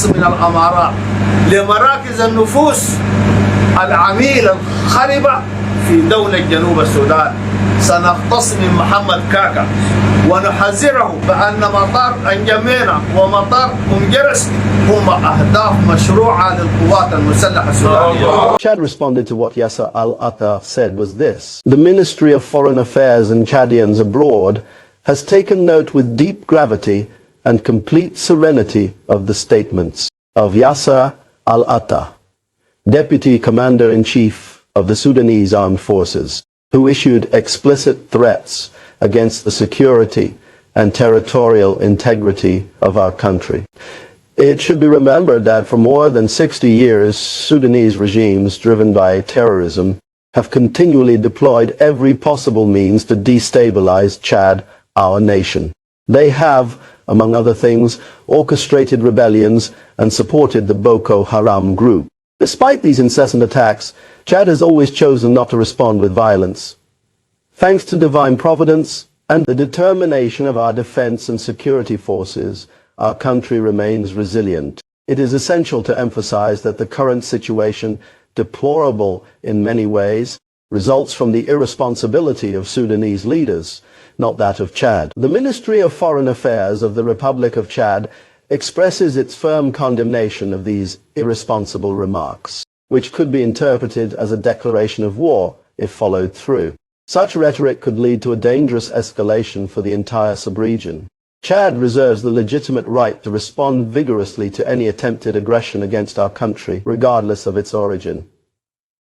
نقتص من الأمارات لمراكز النفوس العميلة الخربة في دولة جنوب السودان. سنقتص من محمد كاكا ونحذره بأن مطار أنجمينا ومطار أمجرس هم أهداف مشروعة للقوات المسلحة السودانية. Chad responded to what Yasser al-Atta said was this: the Ministry of Foreign Affairs and Chadians abroad has taken note with deep gravity and complete serenity of the statements of Yasser al-Atta, Deputy Commander-in-Chief of the Sudanese Armed Forces, who issued explicit threats against the security and territorial integrity of our country. It should be remembered that for more than 60 years, Sudanese regimes driven by terrorism have continually deployed every possible means to destabilize Chad, our nation. They have, among other things, orchestrated rebellions and supported the Boko Haram group. Despite these incessant attacks, Chad has always chosen not to respond with violence. Thanks to divine providence and the determination of our defense and security forces, our country remains resilient. It is essential to emphasize that the current situation, deplorable in many ways, results from the irresponsibility of Sudanese leaders, not that of Chad. The Ministry of Foreign Affairs of the Republic of Chad expresses its firm condemnation of these irresponsible remarks, which could be interpreted as a declaration of war if followed through. Such rhetoric could lead to a dangerous escalation for the entire sub-region. Chad reserves the legitimate right to respond vigorously to any attempted aggression against our country, regardless of its origin.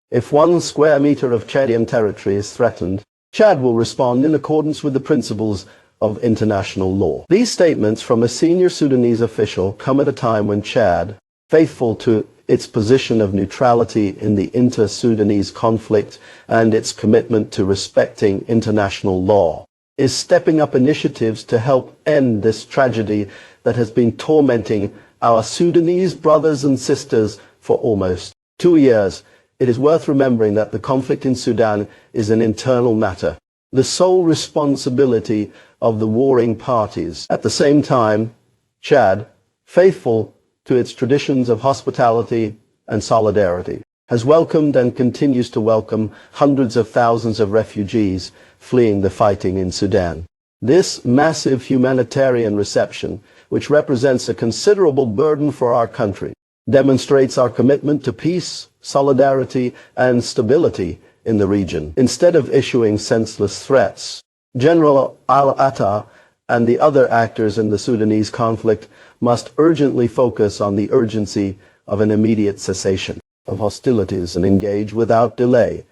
If 1 square meter of Chadian territory is threatened, Chad will respond in accordance with the principles of international law. These statements from a senior Sudanese official come at a time when Chad, faithful to its position of neutrality in the inter-Sudanese conflict and its commitment to respecting international law, is stepping up initiatives to help end this tragedy that has been tormenting our Sudanese brothers and sisters for almost 2 years. It is worth remembering that the conflict in Sudan is an internal matter, the sole responsibility of the warring parties. At the same time, Chad, faithful to its traditions of hospitality and solidarity, has welcomed and continues to welcome hundreds of thousands of refugees fleeing the fighting in Sudan. This massive humanitarian reception, which represents a considerable burden for our country, demonstrates our commitment to peace, solidarity, and stability in the region. Instead of issuing senseless threats, General al-Atta and the other actors in the Sudanese conflict must urgently focus on the urgency of an immediate cessation of hostilities and engage without delay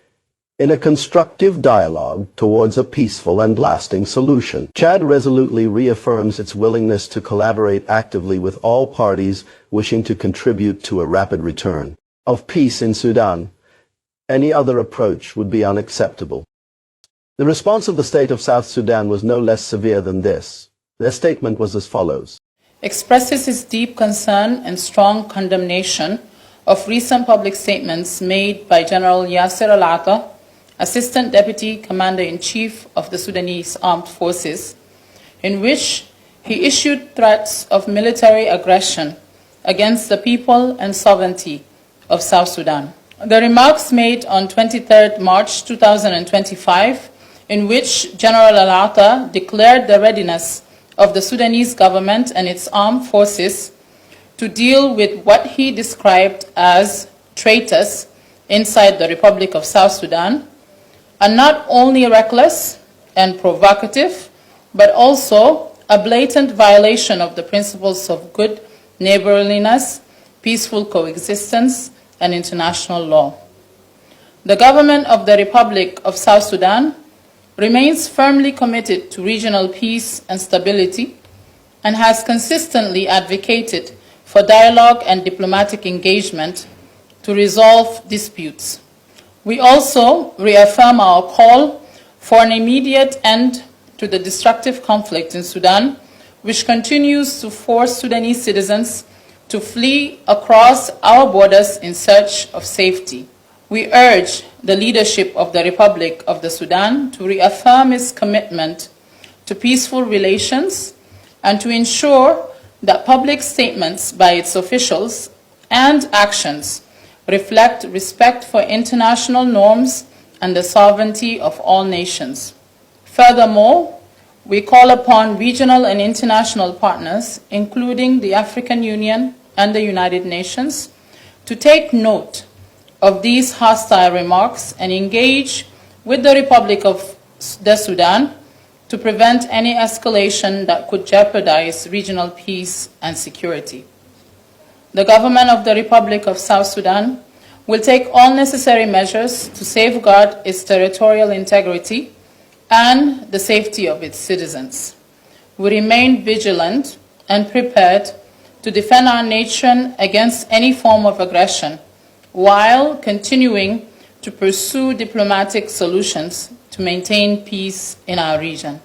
in a constructive dialogue towards a peaceful and lasting solution. Chad resolutely reaffirms its willingness to collaborate actively with all parties wishing to contribute to a rapid return of peace in Sudan. Any other approach would be unacceptable. The response of the state of South Sudan was no less severe than this. Their statement was as follows: expresses its deep concern and strong condemnation of recent public statements made by General Yasser al-Atta, Assistant Deputy Commander-in-Chief of the Sudanese Armed Forces, in which he issued threats of military aggression against the people and sovereignty of South Sudan. The remarks made on 23 March 2025, in which General al-Atta declared the readiness of the Sudanese government and its armed forces to deal with what he described as traitors inside the Republic of South Sudan, are not only reckless and provocative, but also a blatant violation of the principles of good neighborliness, peaceful coexistence, and international law. The government of the Republic of South Sudan remains firmly committed to regional peace and stability and has consistently advocated for dialogue and diplomatic engagement to resolve disputes. We also reaffirm our call for an immediate end to the destructive conflict in Sudan, which continues to force Sudanese citizens to flee across our borders in search of safety. We urge the leadership of the Republic of the Sudan to reaffirm its commitment to peaceful relations and to ensure that public statements by its officials and actions reflect respect for international norms and the sovereignty of all nations. Furthermore, we call upon regional and international partners, including the African Union and the United Nations, to take note of these hostile remarks and engage with the Republic of Sudan to prevent any escalation that could jeopardize regional peace and security. The government of the Republic of South Sudan will take all necessary measures to safeguard its territorial integrity and the safety of its citizens. We remain vigilant and prepared to defend our nation against any form of aggression while continuing to pursue diplomatic solutions to maintain peace in our region.